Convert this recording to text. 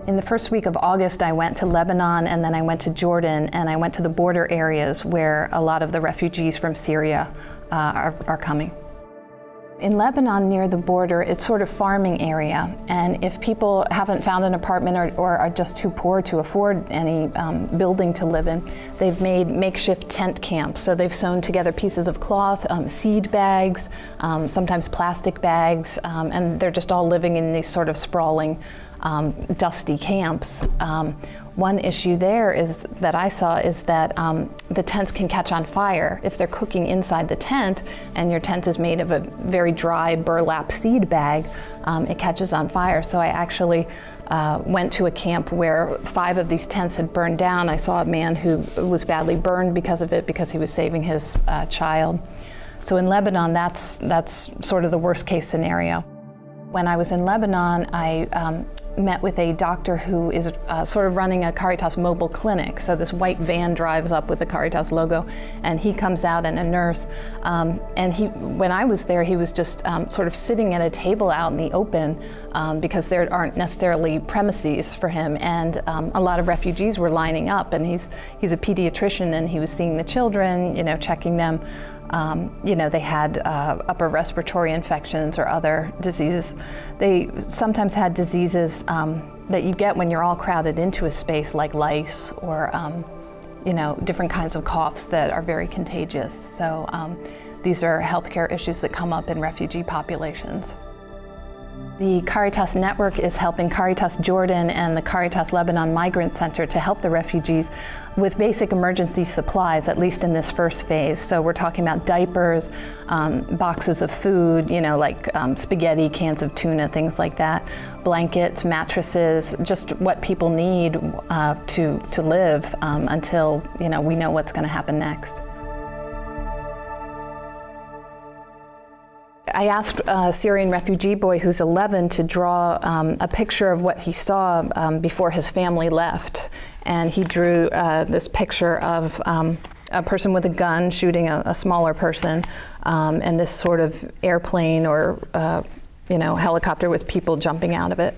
In the first week of August, I went to Lebanon and then I went to Jordan, and I went to the border areas where a lot of the refugees from Syria are coming. In Lebanon, near the border, it's sort of farming area, and if people haven't found an apartment or are just too poor to afford any building to live in, they've made makeshift tent camps. So they've sewn together pieces of cloth, seed bags, sometimes plastic bags, and they're just all living in these sort of sprawling, dusty camps. One issue there is that I saw is that the tents can catch on fire if they're cooking inside the tent, and your tent is made of a very dry burlap seed bag. It catches on fire. So I actually went to a camp where 5 of these tents had burned down. I saw a man who was badly burned because of it, because he was saving his child. So in Lebanon, that's sort of the worst case scenario. When I was in Lebanon, I met with a doctor who is sort of running a Caritas mobile clinic. So this white van drives up with the Caritas logo, and he comes out, and a nurse. And when I was there, he was just sort of sitting at a table out in the open because there aren't necessarily premises for him. And a lot of refugees were lining up, and he's a pediatrician, and he was seeing the children, you know, checking them. You know, they had upper respiratory infections or other diseases. They sometimes had diseases that you get when you're all crowded into a space, like lice or, you know, different kinds of coughs that are very contagious. So these are healthcare issues that come up in refugee populations. The Caritas Network is helping Caritas Jordan and the Caritas Lebanon Migrant Center to help the refugees with basic emergency supplies, at least in this first phase. So we're talking about diapers, boxes of food, you know, like spaghetti, cans of tuna, things like that, blankets, mattresses, just what people need to live until, you know, we know what's going to happen next. I asked a Syrian refugee boy who's 11 to draw a picture of what he saw before his family left. And he drew this picture of a person with a gun shooting a smaller person, and this sort of airplane or you know, helicopter with people jumping out of it.